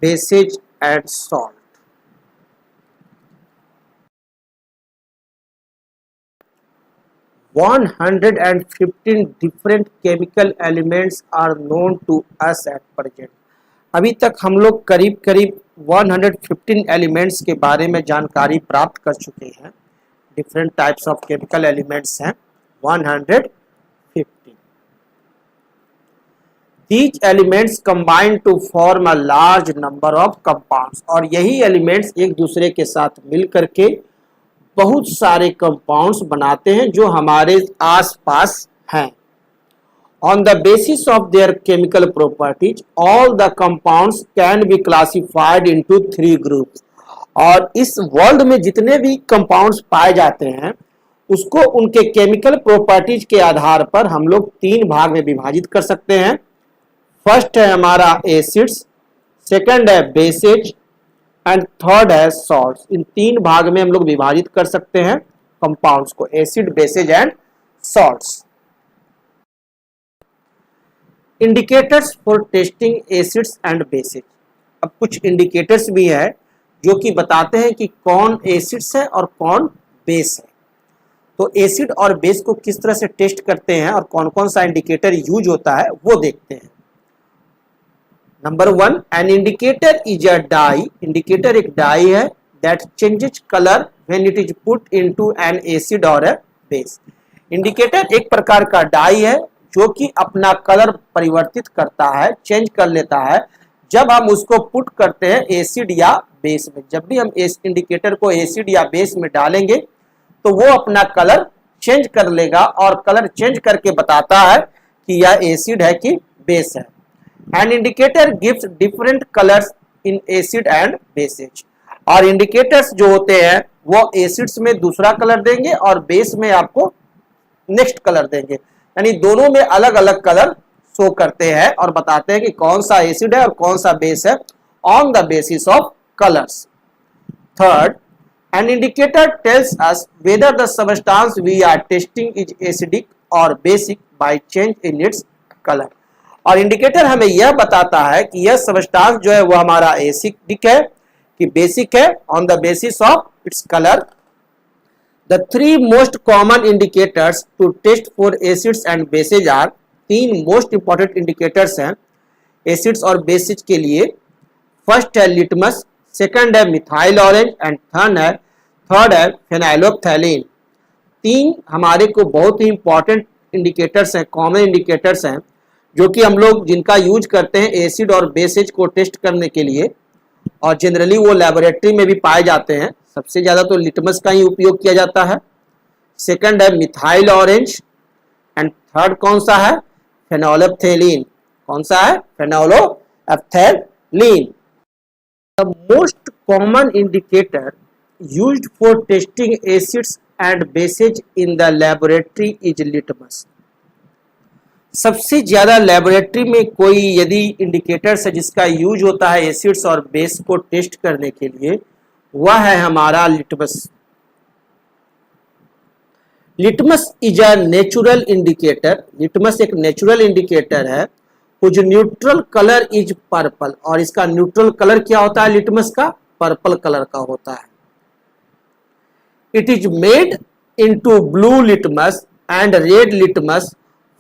bases and salt. One 115 different chemical elements are known to us at present. अभी तक हम लोग करीब करीब 115 एलिमेंट्स के बारे में जानकारी प्राप्त कर चुके हैं. Different types of chemical elements हैं 115. These elements combine to form a large number of compounds. और यही एलिमेंट्स एक दूसरे के साथ मिल करके बहुत सारे कंपाउंड्स बनाते हैं जो हमारे आसपास हैं. On the basis of their chemical properties, all the compounds can be classified into 3 groups. और इस वर्ल्ड में जितने भी कंपाउंड्स पाए जाते हैं उसको उनके केमिकल प्रॉपर्टीज के आधार पर हम लोग 3 भाग में विभाजित कर सकते हैं. फर्स्ट है हमारा एसिड्स, सेकंड है बेसेज एंड थर्ड है सॉल्ट्स. इन 3 भाग में हम लोग विभाजित कर सकते हैं कंपाउंड्स को, acid, bases and salts. Indicators for testing acids and bases. अब कुछ इंडिकेटर्स भी है जो कि बताते हैं कि कौन एसिड्स है और कौन बेस है. तो एसिड और बेस को किस तरह से टेस्ट करते हैं और कौन कौन सा इंडिकेटर यूज होता है वो देखते हैं. Number 1, an indicator is a dye. Indicator एक डाई है that changes colour when it is put into an acid और अ बेस. इंडिकेटर एक प्रकार का डाई है जो कि अपना कलर परिवर्तित करता है, चेंज कर लेता है जब हम उसको पुट करते हैं एसिड या बेस में. जब भी हम इस इंडिकेटर को एसिड या बेस में डालेंगे तो वो अपना कलर चेंज कर लेगा और कलर चेंज करके बताता है कि यह एसिड है कि बेस है. An indicator gives different colors in acid and bases. और इंडिकेटर्स जो होते हैं वो एसिड्स में दूसरा कलर देंगे और बेस में आपको नेक्स्ट कलर देंगे. यानी दोनों में अलग अलग कलर शो करते हैं और बताते हैं कि कौन सा एसिड है और कौन सा बेस है on the basis of colours. Third, an indicator tells us whether the substance we are testing is acidic or basic by change in its color. और इंडिकेटर हमें यह बताता है कि यह सबस्टांस जो है वो हमारा एसिडिक है कि बेसिक है on the basis of its colour. The 3 most common indicators to test for acids and bases are. 3 most important indicators हैं एसिड्स और बेसिज के लिए. फर्स्ट है लिटमस, सेकंड है मिथाइल ऑरेंज एंड थर्ड है फेनाइलोफ्थैलीन. 3 हमारे को बहुत ही इंपॉर्टेंट इंडिकेटर्स हैं, कॉमन इंडिकेटर्स हैं जो कि हम लोग जिनका यूज करते हैं एसिड और बेसेज को टेस्ट करने के लिए. और जनरली वो लेबोरेटरी में भी पाए जाते हैं. सबसे ज़्यादा तो लिटमस का ही उपयोग किया जाता है. सेकंड है मिथाइल ऑरेंज एंड थर्ड कौन सा है? फेनोल्फ्थैलीन. कौन सा है? Phenolphthalein. The most common indicator used for testing acids and bases in the laboratory is litmus. सबसे ज्यादा लेबोरेटरी में कोई यदि इंडिकेटर्स है जिसका यूज होता है एसिड्स और बेस को टेस्ट करने के लिए वह है हमारा litmus. Litmus is a natural indicator. Litmus एक नेचुरल इंडिकेटर है कुछ न्यूट्रल कलर इज पर्पल. और इसका न्यूट्रल कलर क्या होता है? लिटमस का पर्पल कलर का होता है. It is made into blue litmus and red litmus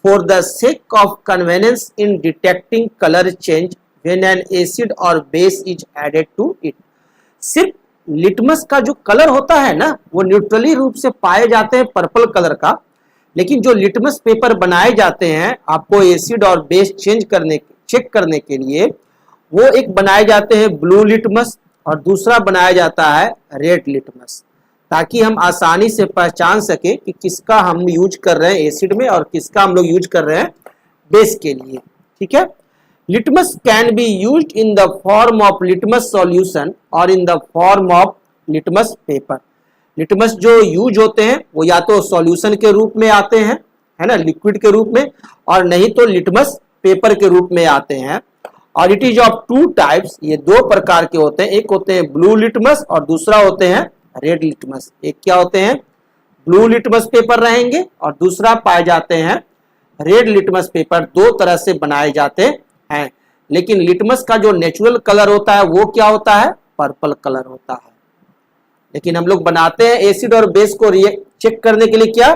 for the sake of convenience in detecting color change when an acid or base is added to it. सिर्फ litmus का जो colour होता है ना वो न्यूट्रली रूप से पाए जाते हैं पर्पल कलर का. लेकिन जो लिटमस पेपर बनाए जाते हैं आपको एसिड और बेस चेक करने के लिए वो एक बनाए जाते हैं ब्लू लिटमस और दूसरा बनाया जाता है रेड लिटमस, ताकि हम आसानी से पहचान सके कि किसका हम यूज कर रहे हैं एसिड में और किसका हम लोग यूज कर रहे हैं बेस के लिए. ठीक है. Litmus can be used in the form of litmus solution और in the form of litmus paper. Litmus जो यूज होते हैं वो या तो सॉल्यूशन के रूप में आते हैं, है ना, लिक्विड के रूप में, और नहीं तो लिटमस पेपर के रूप में आते हैं. और इट इज ऑफ 2 टाइप्स. ये 2 प्रकार के होते हैं. एक होते हैं ब्लू लिटमस और दूसरा होते हैं रेड लिटमस. एक क्या होते हैं? ब्लू लिटमस पेपर रहेंगे और दूसरा पाए जाते हैं रेड लिटमस पेपर. 2 तरह से बनाए जाते हैं. लेकिन लिटमस का जो नेचुरल कलर होता है वो क्या होता है, पर्पल कलर होता है। लेकिन हम लोग बनाते हैं एसिड और बेस को चेक करने के लिए क्या,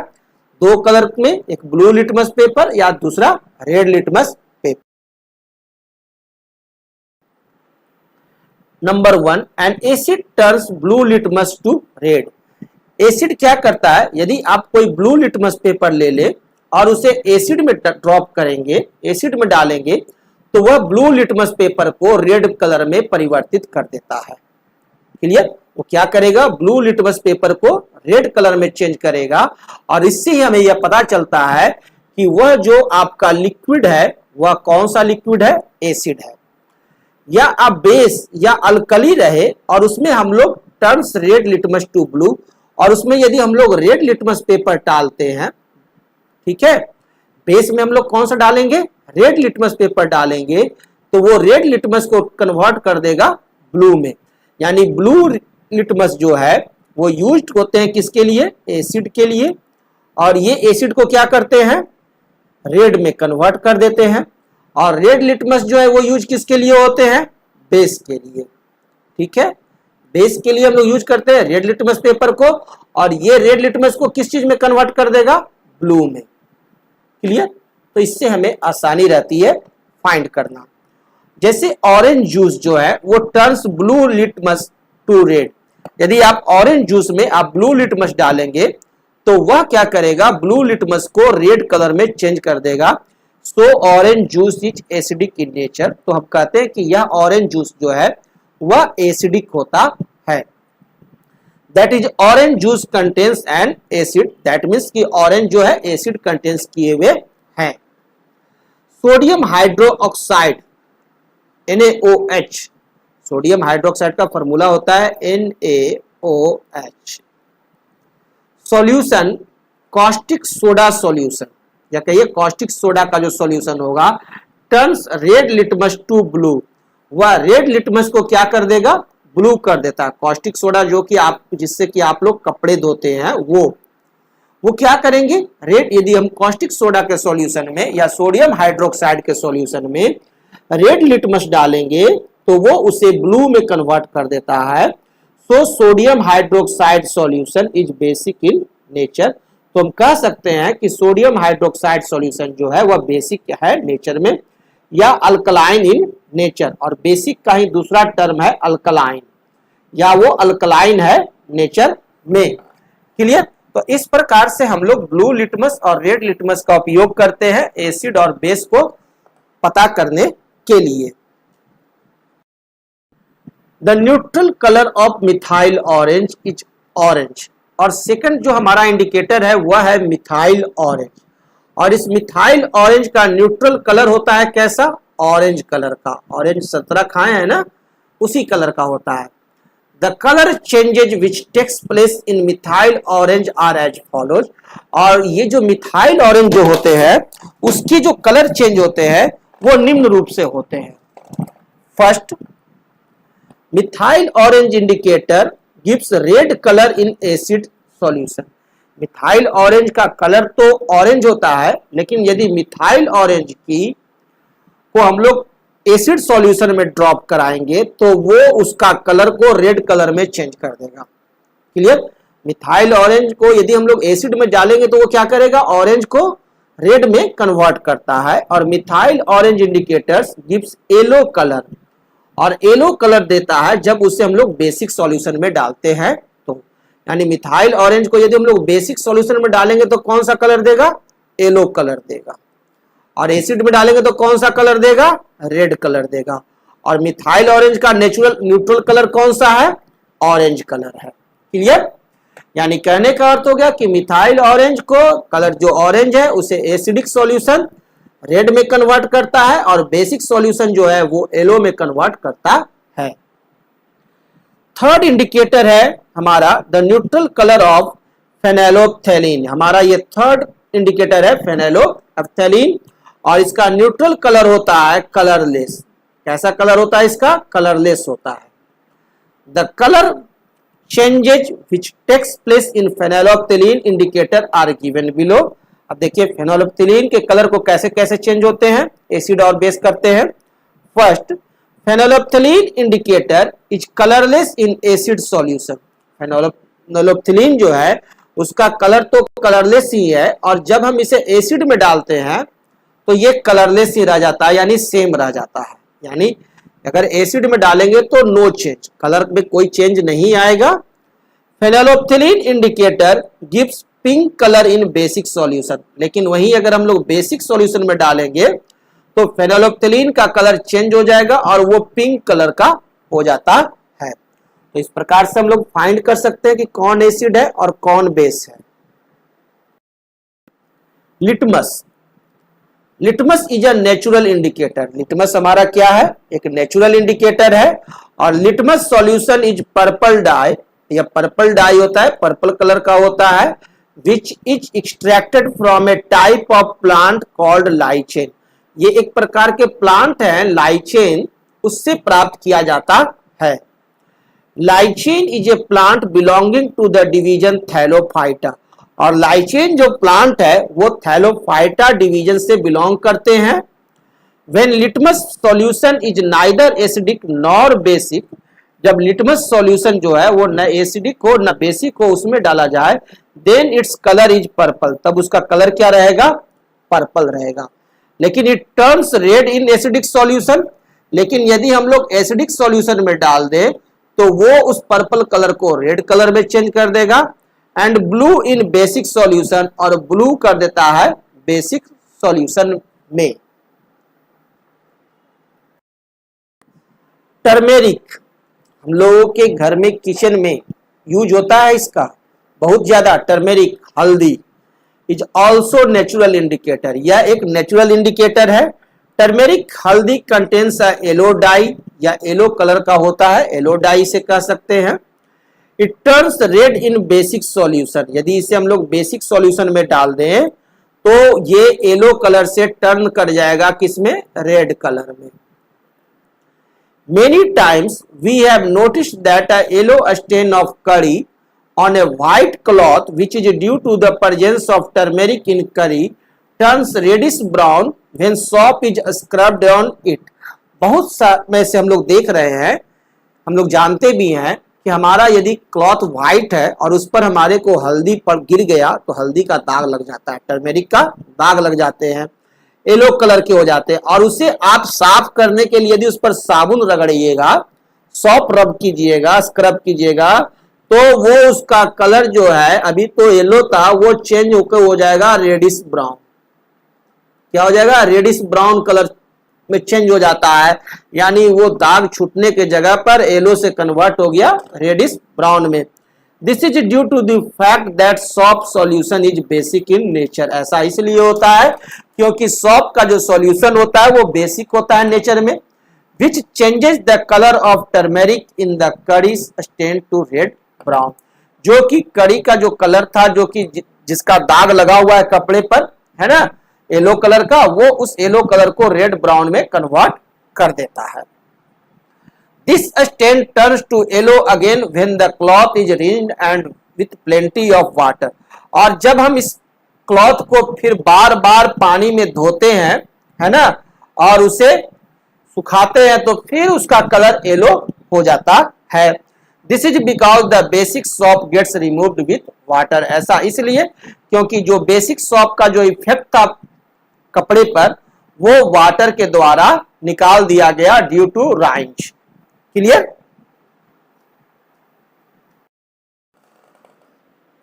दो कलर में, एक ब्लू लिटमस पेपर या दूसरा red litmus paper. Number 1, an acid turns blue litmus to red. Acid क्या करता है, यदि आप कोई ब्लू लिटमस पेपर ले ले और उसे एसिड में ड्रॉप करेंगे, एसिड में डालेंगे, तो वह ब्लू लिटमस पेपर को रेड कलर में परिवर्तित कर देता है। क्लियर? वो क्या करेगा, ब्लू लिटमस पेपर को रेड कलर में चेंज करेगा, और इससे ही हमें यह पता चलता है कि वह जो आपका लिक्विड है वह कौन सा लिक्विड है, एसिड है। या अब बेस या अल्कली रहे और उसमें हम लोग turns red litmus to blue, और उसमें यदि हम लोग रेड लिटमस पेपर डालते हैं, ठीक है, बेस में हम लोग कौन सा डालेंगे, रेड लिटमस पेपर डालेंगे, तो वो रेड लिटमस को कन्वर्ट कर देगा ब्लू में। यानी ब्लू लिटमस जो है वो यूज्ड होते हैं किसके लिए, एसिड के लिए, और ये एसिड को क्या करते हैं, रेड में कन्वर्ट कर देते हैं। और रेड लिटमस जो है वो यूज किसके लिए होते हैं, बेस के लिए। ठीक है, बेस के लिए हम लोग यूज करते हैं रेड लिटमस पेपर को, और ये रेड लिटमस को किस चीज में कन्वर्ट कर देगा, ब्लू में। क्लियर? तो इससे हमें आसानी रहती है फाइंड करना। जैसे ऑरेंज जूस जो है वो turns blue litmus to red. यदि आप ऑरेंज जूस में आप ब्लू लिटमस डालेंगे तो वह क्या करेगा, ब्लू लिटमस को रेड कलर में चेंज कर देगा। सो orange juice is acidic in nature. तो हम कहते हैं कि यह ऑरेंज जूस जो है वह एसिडिक होता है। That is orange juice contains an acid. That means कि ऑरेंज जो है एसिड कंटेन्स किए हुए हैं। Sodium hydroxide NaOH, sodium hydroxide का फॉर्मूला होता है NaOH। Solution caustic soda solution, या कहिए कॉस्टिक सोडा का जो सॉल्यूशन होगा, turns red litmus to blue. वह रेड लिटमस को क्या कर देगा, ब्लू कर देता है। कॉस्टिक सोडा जो कि आप, जिससे कि आप लोग कपड़े धोते हैं, वो क्या करेंगे, रेड, यदि हम कॉस्टिक सोडा के सॉल्यूशन में या सोडियम हाइड्रोक्साइड के सॉल्यूशन में रेड लिटमस डालेंगे तो वो उसे ब्लू में कन्वर्ट कर देता है। So sodium hydroxide solution is basic in nature. तो हम कह सकते हैं कि सोडियम हाइड्रोक्साइड सॉल्यूशन जो है वह बेसिक है नेचर में, या अल्कलाइन इन नेचर। और बेसिक का ही दूसरा टर्म है अल्कलाइन, या वो अल्कलाइन है नेचर में। क्लियर? तो इस प्रकार से हम लोग ब्लू लिटमस और रेड लिटमस का उपयोग करते हैं एसिड और बेस को पता करने के लिए। The neutral colour of methyl orange is orange. और सेकंड जो हमारा इंडिकेटर है वह है मिथाइल ऑरेंज। और इस मिथाइल ऑरेंज का न्यूट्रल कलर होता है कैसा, ऑरेंज कलर का। ऑरेंज संतरा खाए हैं ना, उसी कलर का होता है। The colour changes which takes place in methyl orange are as follows. और ये जो मिथाइल ऑरेंज जो होते हैं उसके जो कलर चेंज होते हैं वो निम्न रूप से होते हैं। First, methyl orange indicator gives red colour इन एसिड सॉल्यूशन। मिथाइल ऑरेंज का कलर तो ऑरेंज होता है, लेकिन यदि मिथाइल ऑरेंज की को हम लोग एसिड सॉल्यूशन में ड्रॉप कराएंगे तो वो उसका कलर को रेड कलर में चेंज कर देगा। क्लियर? मिथाइल ऑरेंज को यदि हम लोग एसिड में डालेंगे तो वो क्या करेगा, ऑरेंज को रेड में कन्वर्ट करता है। और methyl orange indicators gives yellow colour, और येलो कलर देता है जब उसे हम लोग बेसिक सॉल्यूशन में डालते हैं तो। यानी मिथाइल ऑरेंज को यदि हम लोग बेसिक सॉल्यूशन में डालेंगे तो कौन सा कलर देगा, येलो कलर देगा। और एसिड में डालेंगे तो कौन सा कलर देगा, रेड कलर देगा। और मिथाइल ऑरेंज का न्यूट्रल कलर कौन सा है, ऑरेंज कलर है। क्लियर? यानी कहने का अर्थ हो गया कि मिथाइल ऑरेंज को कलर जो ऑरेंज है उसे एसिडिक सॉल्यूशन रेड में कन्वर्ट करता है, और बेसिक सॉल्यूशन जो है वो येलो में कन्वर्ट करता है। थर्ड इंडिकेटर है हमारा द न्यूट्रल कलर ऑफ फेनोल्फथैलीन। हमारा ये थर्ड इंडिकेटर है फेनोल्फथैलीन, और इसका न्यूट्रल कलर होता है कलरलेस। कैसा कलर होता है इसका, कलरलेस होता है। The colour changes which takes place in phenolphthalein indicator are given below. अब देखिए फेनोल्फथैलीन के कलर को कैसे कैसे चेंज होते हैं, एसिड और बेस करते हैं। First, phenolphthalein indicator is colourless in acid solution. Phenolphthalein जो है उसका कलर तो कलरलेस ही है, और जब हम इसे एसिड में डालते हैं तो ये कलरलेस ही रह जाता है, यानी सेम रह जाता है। यानी अगर एसिड में डालेंगे तो नो चेंज, कलर में कोई चेंज नहीं आएगा। Phenolphthalein indicator gives pink colour in basic solution, लेकिन वहीं अगर हम लोग बेसिक सॉल्यूशन में डालेंगे तो फेनोल्फथलीन का कलर चेंज हो जाएगा और वो पिंक कलर का हो जाता है। तो इस प्रकार से हम लोग फाइंड कर सकते हैं कि कौन एसिड है और कौन बेस है। Litmus, litmus is a natural indicator. Litmus हमारा क्या है? एक नेचुरल इंडिकेटर है, और litmus solution is purple dye, या पर्पल डाई होता है, पर्पल कलर का होता है, which is extracted from a type of plant called lichen. ये एक प्रकार के प्लांट है लाइचेन, उससे प्राप्त किया जाता है। Lichen is a plant belonging to the division thallophyta, और लाइचेन जो प्लांट है वो थैलोफाइटा डिवीजन से बिलोंग करते हैं। When litmus solution is neither acidic nor basic, जब लिटमस सॉल्यूशन जो है वो न एसिडिक हो न बेसिक हो, उसमें डाला जाए, then its colour is purple, तब उसका कलर क्या रहेगा? पर्पल रहेगा। लेकिन it turns red in acidic solution, लेकिन यदि हम लोग एसिडिक सॉल्यूशन में डाल दें तो वो उस पर्पल कलर को रेड कलर में चेंज कर देगा। And blue in basic solution, और ब्लू कर देता है बेसिक सॉल्यूशन में। टर्मेरिक, हम लोगों के घर में किचन में यूज होता है इसका बहुत ज्यादा। टर्मेरिक, हल्दी, इज ऑल्सो नेचुरल इंडिकेटर, यह एक नेचुरल इंडिकेटर है। टर्मेरिक हल्दी कंटेन्स येलो डाई, या येलो कलर का होता है, येलो डाई से कह सकते हैं। It turns red in basic solution, यदि इसे हम लोग बेसिक सॉल्यूशन में डाल दें तो ये येलो कलर से टर्न कर जाएगा किसमें? रेड कलर में। Many times we have noticed that a yellow stain of curry on a white cloth, which is due to the presence of turmeric in curry, turns reddish brown when soap is scrubbed on it. बहुत समय से हम लोग देख रहे हैं, हम लोग जानते भी हैं कि हमारा यदि क्लॉथ व्हाइट है और उस पर हमारे को हल्दी पर गिर गया तो हल्दी का दाग लग जाता है, टर्मेरिक का दाग लग जाते हैं, येलो कलर के हो जाते हैं। और उसे आप साफ करने के लिए यदि उस पर साबुन रगड़िएगा, सॉप रब कीजिएगा, स्क्रब कीजिएगा, तो वो उसका कलर जो है अभी तो येलो था वो चेंज होकर हो जाएगा रेडिश ब्राउन। क्या हो जाएगा? रेडिश ब्राउन कलर में चेंज हो जाता है, यानी वो दाग छूटने के जगह पर येलो से कन्वर्ट हो गया रेडिश ब्राउन में। This is due to the fact that soap solution is basic in nature. ऐसा इसलिए होता है क्योंकि सॉप का जो सॉल्यूशन होता है वो बेसिक होता है नेचर में। Which changes the colour of turmeric in the curry stain to red brown, जो कि करी का जो कलर था, जो कि जिसका दाग लगा हुआ है कपड़े पर, है ना, येलो कलर का, वो उस येलो कलर को रेड ब्राउन में कन्वर्ट कर देता है। This stain turns to yellow again when the cloth is rinsed and with plenty of water. और जब हम इस क्लॉथ को फिर बार बार पानी में धोते हैं, है ना, और उसे सुखाते हैं तो फिर उसका कलर येलो हो जाता है। This is because the basic soap gets removed with water. ऐसा इसलिए क्योंकि जो बेसिक सॉप का जो इफेक्ट था कपड़े पर वो वाटर के द्वारा निकाल दिया गया due to rains. Clear?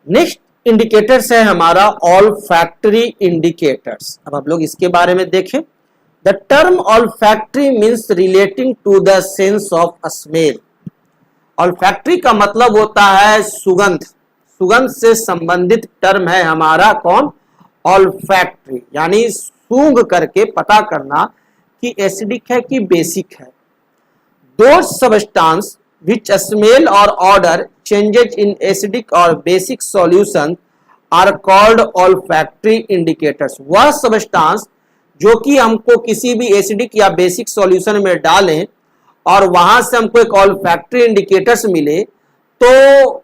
Next indicators है हमारा ऑल्फैक्टरी इंडिकेटर्स। अब आप लोग इसके बारे में देखें। The term olfactory means relating to the sense of smell. Olfactory का मतलब होता है सुगंध, सुगंध से संबंधित टर्म है हमारा कौन? ऑल्फैक्टरी, यानी सूंघ करके पता करना कि एसिडिक है कि बेसिक है। Those substances which smell or odor changes in acidic or basic solution are called olfactory indicators. वह substance जो कि हमको किसी भी एसिडिक या बेसिक सॉल्यूशन में डालें और वहां से हमको एक olfactory indicators मिले तो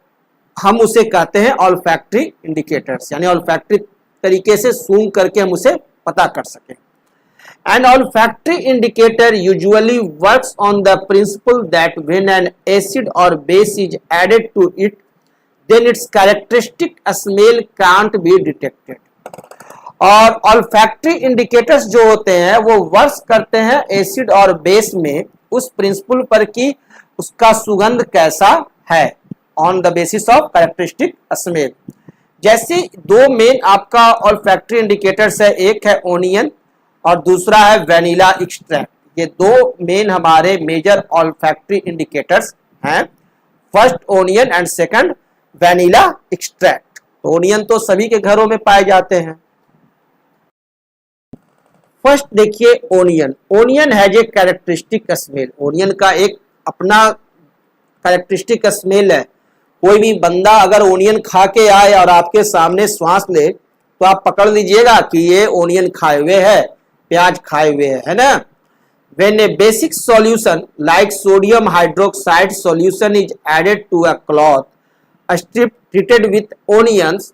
हम उसे कहते हैं olfactory indicators, यानी olfactory तरीके से सूंघ करके हम उसे पता कर सकें। An olfactory indicator usually works on the principle that when an acid or base is added to it, then its characteristic smell can't be detected. और olfactory indicators जो होते हैं वो वर्क करते हैं एसिड और बेस में उस प्रिंसिपल पर कि उसका सुगंध कैसा है, on the basis of characteristic smell. जैसे दो मेन आपका olfactory indicators है, एक है ओनियन और दूसरा है वेनिला एक्सट्रैक्ट। ये दो मेन हमारे मेजर ऑल्फैक्टरी इंडिकेटर्स हैं, first onion and second vanilla extract. तो ओनियन तो सभी के घरों में पाए जाते हैं। फर्स्ट देखिए onion. Onion has a characteristic smell. Onion का एक अपना कैरेक्टरिस्टिक स्मेल है। कोई भी बंदा अगर ओनियन खा के आए और आपके सामने श्वास ले तो आप पकड़ लीजिएगा कि ये ओनियन खाए हुए है, प्याज खाए हुए है ना। When a basic solution like sodium hydroxide solution is added to a cloth, a strip treated with onions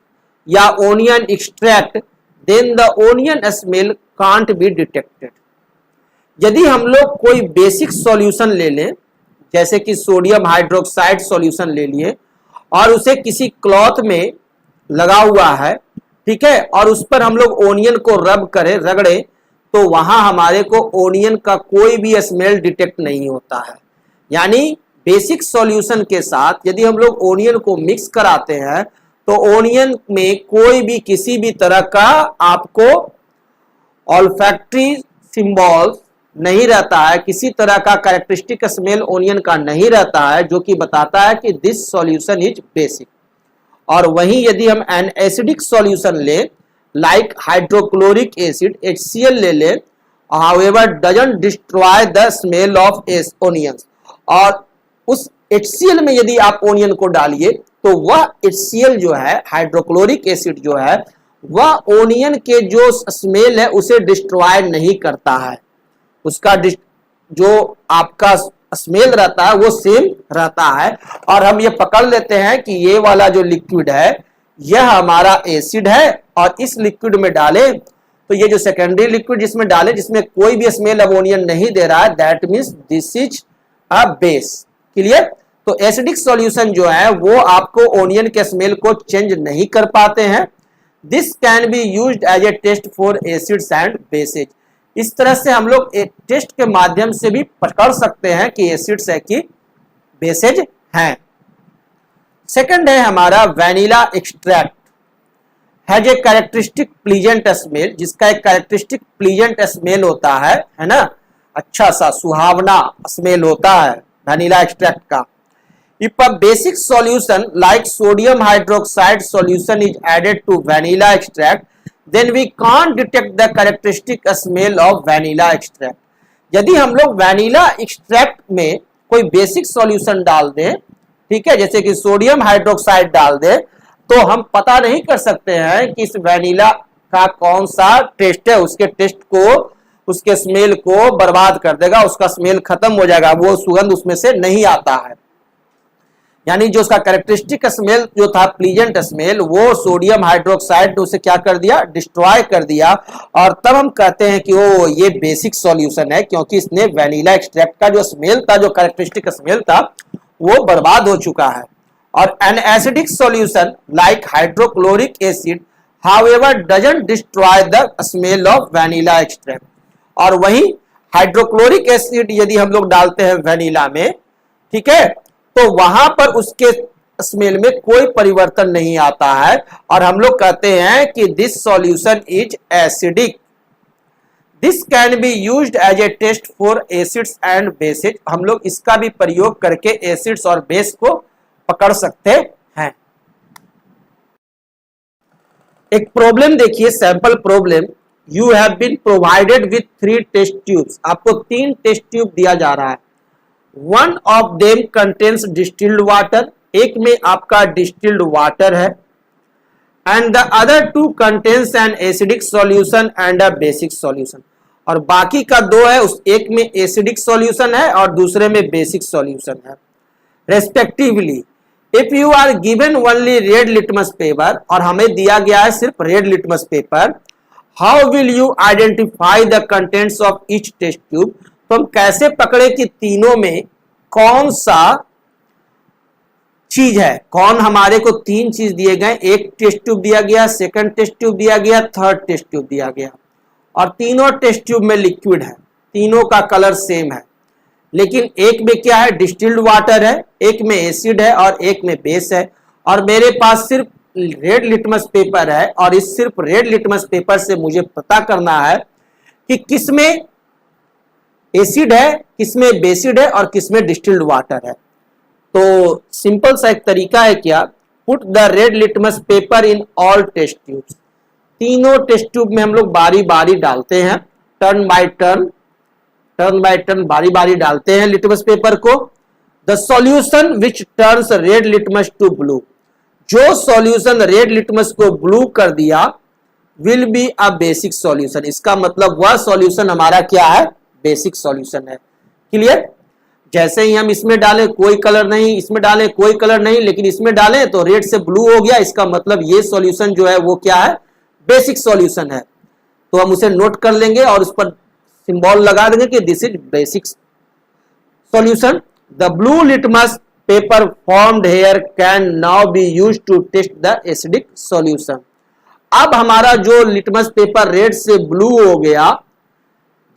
या onion extract, then the onion smell can't be detected. यदि हम लोग कोई बेसिक सॉल्यूशन ले लें, जैसे कि सोडियम हाइड्रोक्साइड सॉल्यूशन ले लिए और उसे किसी क्लॉथ में लगा हुआ है, ठीक है, और उस पर हम लोग ओनियन को रब करें, रगड़े, तो वहां हमारे को ओनियन का कोई भी स्मेल डिटेक्ट नहीं होता है। यानी बेसिक सॉल्यूशन के साथ यदि हम लोग ओनियन को मिक्स कराते हैं तो ओनियन में कोई भी किसी भी तरह का आपको ऑल्फैक्टरी सिंबल नहीं रहता है, किसी तरह का कैरेक्टरिस्टिक स्मेल ओनियन का नहीं रहता है, जो कि बताता है कि दिस सॉल्यूशन इज बेसिक। और वहीं यदि हम एन एसिडिक सॉल्यूशन ले लाइक हाइड्रोक्लोरिक एसिड HCl ले लें, however doesn't destroy the smell of onions, और उस HCl में यदि आप ओनियन को डालिए तो वह HCl जो है, हाइड्रोक्लोरिक एसिड जो है, वह ओनियन के जो स्मेल है उसे डिस्ट्रॉय नहीं करता है। उसका जो आपका स्मेल रहता है वो सेम रहता है। और हम ये पकड़ लेते हैं कि ये वाला जो लिक्विड है यह हमारा एसिड है और इस लिक्विड में डाले तो ये जो सेकेंडरी लिक्विड जिसमें डाले, जिसमें कोई भी स्मेल अब ओनियन नहीं दे रहा है, that means this is a base. Clear? तो एसिडिक सॉल्यूशन जो है वो आपको ओनियन के स्मेल को चेंज नहीं कर पाते हैं। This can be used as a test for acids and bases. इस तरह से हम लोग एक टेस्ट के माध्यम से भी पकड़ सकते हैं कि एसिड्स है कि बेसेज हैं। सेकंड है हमारा vanilla extract, has a characteristic pleasant smell, जिसका एक कैरेक्टरिस्टिक प्लीजेंट स्मेल होता है ना, अच्छा सा सुहावना स्मेल होता है वेनिला एक्सट्रैक्ट का। If a basic solution like sodium hydroxide solution is added to vanilla extract, then we can't detect the characteristic smell of vanilla extract. यदि हम लोग वेनिला एक्सट्रैक्ट में कोई बेसिक सॉल्यूशन डाल दें, ठीक है, जैसे कि सोडियम हाइड्रोक्साइड डाल दे, तो हम पता नहीं कर सकते हैं कि इस वेनिला का कौन सा टेस्ट है, उसके टेस्ट को, उसके स्मेल को बर्बाद कर देगा, उसका स्मेल खत्म हो जाएगा, वो सुगंध उसमें से नहीं आता है। यानी जो उसका कैरेक्टरिस्टिक स्मेल जो था प्लीजेंट स्मेल, वो सोडियम हाइड्रोक्साइड ने उसे क्या कर दिया, डिस्ट्रॉय कर दिया। और तब हम कहते हैं कि ओ ये बेसिक सॉल्यूशन है, क्योंकि इसने वेनिला एक्सट्रैक्ट का जो स्मेल था, जो कैरेक्टरिस्टिक स्मेल था, वो बर्बाद हो चुका है। और N acidic solution like hydrochloric acid however doesn't destroy the smell of vanilla extract. और वही हाइड्रोक्लोरिक एसिड यदि हम लोग डालते हैं वेनिला में, ठीक है, तो वहां पर उसके स्मेल में कोई परिवर्तन नहीं आता है और हम लोग कहते हैं कि this solution is acidic. This can be used as a test for acids and bases. हम लोग इसका भी प्रयोग करके एसिड्स और बेस को पकड़ सकते हैं। एक प्रॉब्लम देखिए, sample problem. You have been provided with 3 test tubes. आपको 3 टेस्ट ट्यूब दिया जा रहा है। One of them contains distilled water, एक में आपका डिस्टिल्ड वाटर है, and the other 2 contains an acidic solution and a basic solution. और बाकी का 2 है, उस एक में एसिडिक सॉल्यूशन है और दूसरे में बेसिक सॉल्यूशन है respectively. If you are given only red litmus paper, और हमें दिया गया है सिर्फ red litmus paper, how will you identify the contents of each test tube, तो हम कैसे पकड़े कि तीनों में कौन सा चीज है, कौन हमारे को तीन चीज दिए गए, एक टेस्ट ट्यूब दिया गया, सेकंड टेस्ट ट्यूब दिया गया, थर्ड टेस्ट ट्यूब दिया गया, और तीनों टेस्ट ट्यूब में लिक्विड है, तीनों का कलर सेम है, लेकिन एक में क्या है, डिस्टिल्ड वाटर है, एक में एसिड है और एक में बेस है, और मेरे पास सिर्फ रेड लिटमस पेपर है, और इस सिर्फ रेड लिटमस पेपर से मुझे पता करना है कि किसमें एसिड है, किसमें बेसिड है और किसमें डिस्टिल्ड वाटर है। तो सिंपल सा एक तरीका है क्या, put the red litmus paper in all test tubes, तीनों टेस्ट ट्यूब में हम लोग बारी बारी डालते हैं, टर्न बाय टर्न बारी बारी डालते हैं लिटमस पेपर को। The solution which turns red litmus to blue, जो सॉल्यूशन रेड लिटमस को ब्लू कर दिया will be a basic solution, इसका मतलब वह सॉल्यूशन हमारा क्या है, बेसिक सॉल्यूशन है। क्लियर, जैसे ही हम इसमें डालें कोई कलर नहीं, इसमें डालें कोई कलर नहीं, लेकिन इसमें डालें तो रेड से ब्लू हो गया, इसका मतलब ये सॉल्यूशन जो है वो क्या है, बेसिक सॉल्यूशन है। तो हम उसे नोट कर लेंगे और उस पर सिंबल लगा देंगे कि this is basic solution. The blue litmus paper formed here can now be used to test the acidic solution. अब हमारा जो लिटमस पेपर रेड से ब्लू हो गया,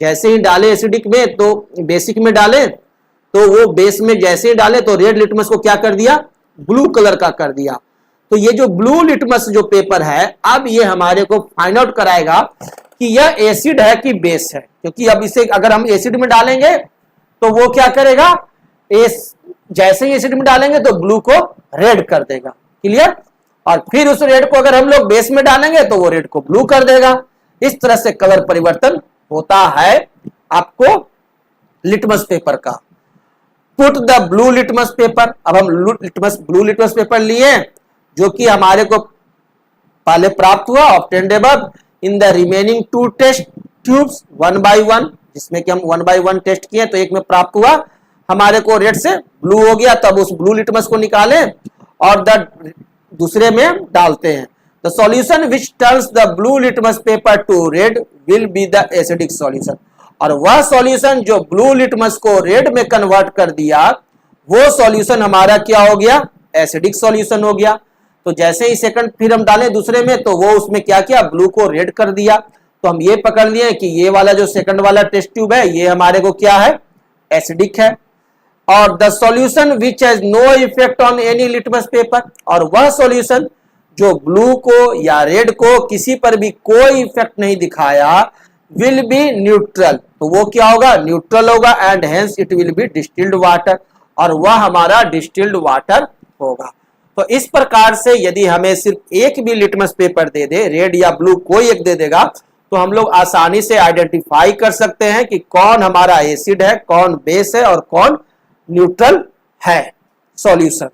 जैसे ही डाले एसिडिक में तो बेसिक में डाले, तो वो बेस में जैसे ही डाले तो रेड लिटमस को क्या कर दिया, ब्लू कलर का कर दिया। तो ये जो ब्लू लिटमस जो पेपर है, अब ये हमारे को फाइंड आउट कराएगा कि यह एसिड है कि बेस है, क्योंकि अब इसे अगर हम एसिड में डालेंगे तो वो क्या करेगा, जैसे ही एसिड में डालेंगे तो ब्लू को रेड कर देगा। क्लियर, और फिर उस रेड को अगर हम लोग बेस में डालेंगे तो वो रेड को ब्लू कर देगा। इस तरह से कलर परिवर्तन होता है आपको लिटमस पेपर का। Put the blue litmus paper, अब हम ब्लू लिटमस पेपर लिए जो कि हमारे को पहले प्राप्त हुआ, obtained above, in the remaining two test tubes one by one, जिसमें कि हम वन बाय वन टेस्ट किए, तो एक में प्राप्त हुआ हमारे को रेड से ब्लू हो गया, तब उस ब्लू लिटमस को निकालें और दूसरे में डालते हैं। The solution which turns the blue litmus paper two red will be the acidic solution, और वह सॉल्यूशन जो ब्लू लिटमस को रेड में कन्वर्ट कर दिया, वो सॉल्यूशन हमारा क्या हो गया, एसिडिक सॉल्यूशन हो गया। तो जैसे ही सेकंड फिर हम डालें दूसरे में, तो वो उसमें क्या किया, ब्लू को रेड कर दिया। तो हम ये पकड़ लिए कि ये वाला जो सेकंड वाला टेस्ट ट्यूब है, ये हमारे को क्या है, एसिडिक है। और the solution which has no effect on any litmus paper, और वह सॉल्यूशन जो ब्लू को या रेड को किसी पर भी कोई इफेक्ट नहीं दिखाया, विल बी न्यूट्रल, तो वो क्या होगा, न्यूट्रल होगा, and hence it will be distilled water, और वह हमारा डिस्टिल्ड वाटर होगा। तो इस प्रकार से यदि हमें सिर्फ एक भी लिटमस पेपर दे दे, रेड या ब्लू कोई एक दे देगा, तो हम लोग आसानी से आइडेंटिफाई कर सकते हैं कि कौन हमारा एसिड है, कौन बेस है और कौन न्यूट्रल है सॉल्यूशन।